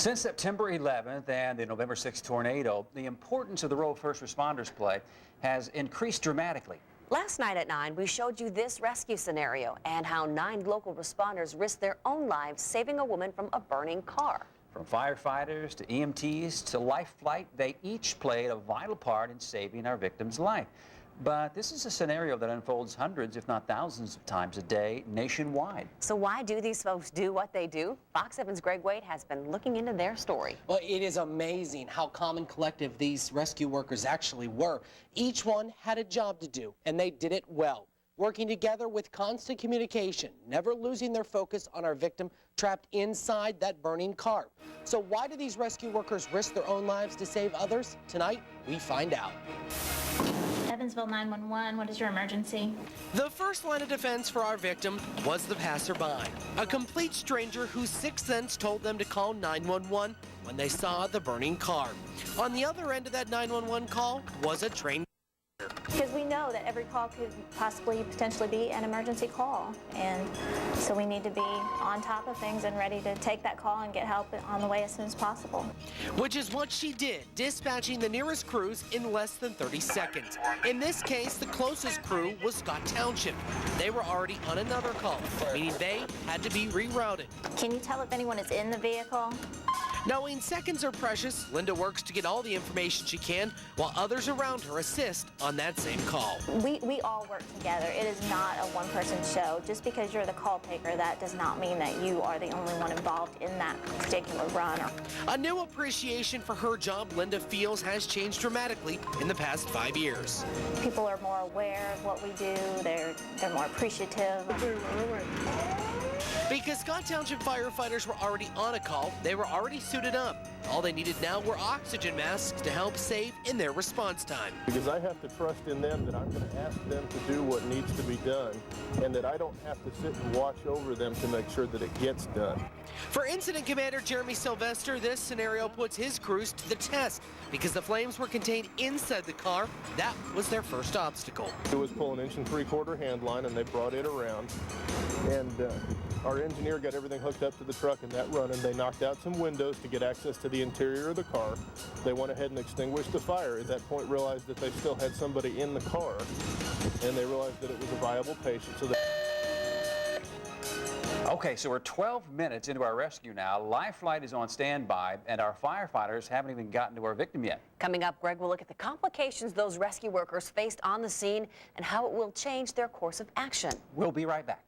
Since September 11th and the November 6th tornado, the importance of the role first responders play has increased dramatically. Last night at 9, we showed you this rescue scenario and how 9 local responders risked their own lives saving a woman from a burning car. From firefighters to EMTs to life flight, they each played a vital part in saving our victim's life. But this is a scenario that unfolds hundreds, if not thousands of times a day nationwide. So why do these folks do what they do? Fox 7's Greg Waite has been looking into their story. Well, it is amazing how calm and collective these rescue workers actually were. Each one had a job to do, and they did it well, working together with constant communication, never losing their focus on our victim trapped inside that burning car. So why do these rescue workers risk their own lives to save others? Tonight, we find out. Evansville 911, what is your emergency? The first line of defense for our victim was the passerby, a complete stranger whose sixth sense told them to call 911 when they saw the burning car. On the other end of that 911 call was a trained because we know that every call could possibly potentially be an emergency call, and so we need to be on top of things and ready to take that call and get help on the way as soon as possible. Which is what she did, dispatching the nearest crews in less than 30 seconds. In this case, the closest crew was Scott Township. They were already on another call, meaning they had to be rerouted. Can you tell if anyone is in the vehicle? Knowing seconds are precious, Linda works to get all the information she can while others around her assist on that same call. We all work together. It is not a one-person show. Just because you're the call taker, that does not mean that you are the only one involved in that particular run. A new appreciation for her job, Linda feels, has changed dramatically in the past 5 years. People are more aware of what we do. They're more appreciative. Because Scott Township firefighters were already on a call, they were already suited up. All they needed now were oxygen masks to help save in their response time. Because I have to trust in them that I'm going to ask them to do what needs to be done, and that I don't have to sit and watch over them to make sure that it gets done. For Incident Commander Jeremy Sylvester, this scenario puts his crews to the test because the flames were contained inside the car. That was their first obstacle. It was pull an 1 3/4 hand line, and they brought it around, and our engineer got everything hooked up to the truck in that run, and they knocked out some windows to get access to the interior of the car. They went ahead and extinguished the fire. At that point, realized that they still had somebody in the car, and they realized that it was a viable patient. So Okay, so we're 12 minutes into our rescue now. Life flight is on standby, and our firefighters haven't even gotten to our victim yet. Coming up, Greg will look at the complications those rescue workers faced on the scene and how it will change their course of action. We'll be right back.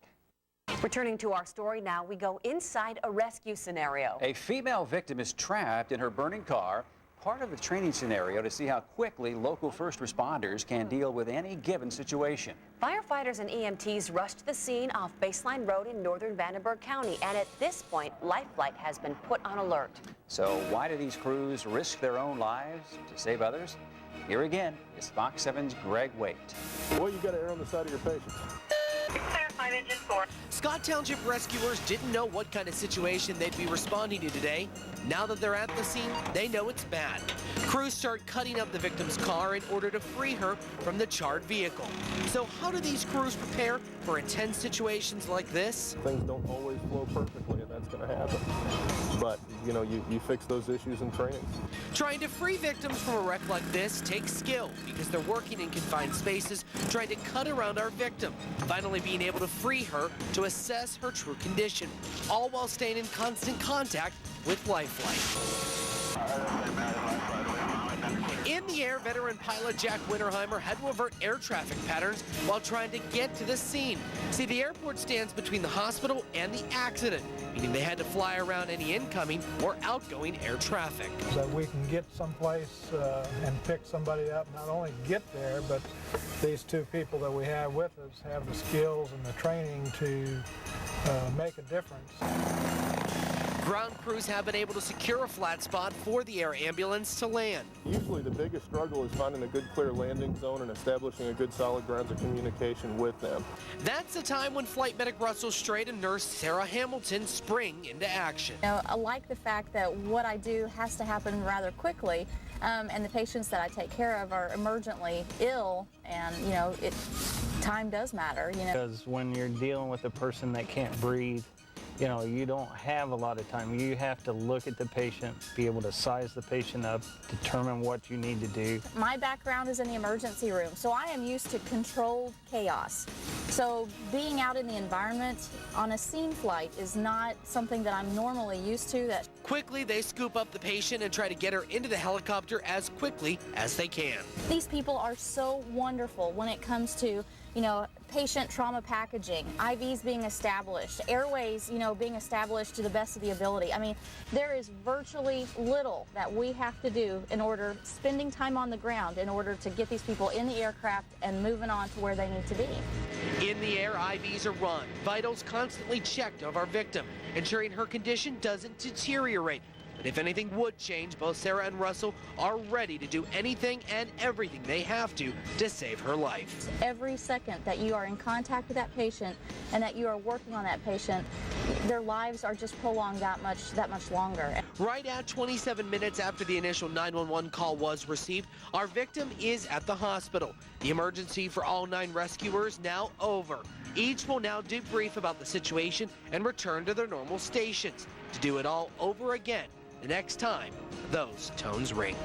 Returning to our story now, we go inside a rescue scenario. A female victim is trapped in her burning car, part of the training scenario to see how quickly local first responders can deal with any given situation. Firefighters and EMTs rushed to the scene off Baseline Road in northern Vandenberg County, and at this point, life flight has been put on alert. So why do these crews risk their own lives to save others? Here again is Fox 7's Greg Waite. Well, you got to err on the side of your patients. Scott Township rescuers didn't know what kind of situation they'd be responding to today. Now that they're at the scene, they know it's bad. Crews start cutting up the victim's car in order to free her from the charred vehicle. So how do these crews prepare for intense situations like this? Things don't always flow perfectly, and that's going to happen. But, you know, you fix those issues in training. Trying to free victims from a wreck like this takes skill because they're working in confined spaces, trying to cut around our victim, finally being able to free her to assess her true condition, all while staying in constant contact with life flight. In the air, veteran pilot Jack Winterheimer had to avert air traffic patterns while trying to get to the scene. See, the airport stands between the hospital and the accident, meaning they had to fly around any incoming or outgoing air traffic. So we can get someplace and pick somebody up, not only get there, but these two people that we have with us have the skills and the training to make a difference. Ground crews have been able to secure a flat spot for the air ambulance to land. Usually the biggest struggle is finding a good clear landing zone and establishing a good solid grounds of communication with them. That's the time when Flight Medic Russell Strait and nurse Sarah Hamilton spring into action. You know, I like the fact that what I do has to happen rather quickly, and the patients that I take care of are emergently ill, and you know, time does matter. You know, because when you're dealing with a person that can't breathe, you know, you don't have a lot of time. You have to look at the patient, be able to size the patient up, determine what you need to do. My background is in the emergency room, so I am used to controlled chaos. So being out in the environment on a scene flight is not something that I'm normally used to. Quickly, they scoop up the patient and try to get her into the helicopter as quickly as they can. These people are so wonderful when it comes to, you know, patient trauma packaging, IVs being established, airways, you know, being established to the best of the ability. I mean, there is virtually little that we have to do in order, spending time on the ground in order to get these people in the aircraft and moving on to where they need to be. In the air, IVs are run, vitals constantly checked of our victim, ensuring her condition doesn't deteriorate. But if anything would change, both Sarah and Russell are ready to do anything and everything they have to save her life. Every second that you are in contact with that patient and that you are working on that patient, their lives are just prolonged that much longer. Right at 27 minutes after the initial 911 call was received, our victim is at the hospital. The emergency for all 9 rescuers now over. Each will now debrief about the situation and return to their normal stations to do it all over again the next time those tones ring.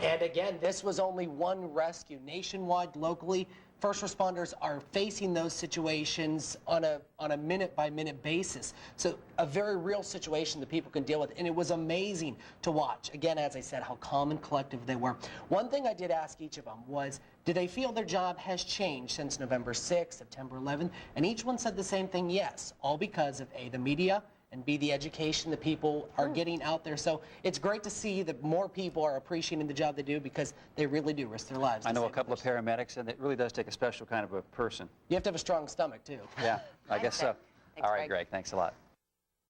And again, this was only one rescue. Nationwide, locally, first responders are facing those situations on a minute-by-minute basis. So a very real situation that people can deal with, and it was amazing to watch. Again, as I said, how calm and collective they were. One thing I did ask each of them was, do they feel their job has changed since November 6th, September 11th? And each one said the same thing, yes, all because of A, the media, and B, the education that people are getting out there. So it's great to see that more people are appreciating the job they do because they really do risk their lives. I know a couple of paramedics, and it really does take a special kind of a person. You have to have a strong stomach, too. Yeah, I guess so. Thanks, All right, Greg. Greg, thanks a lot.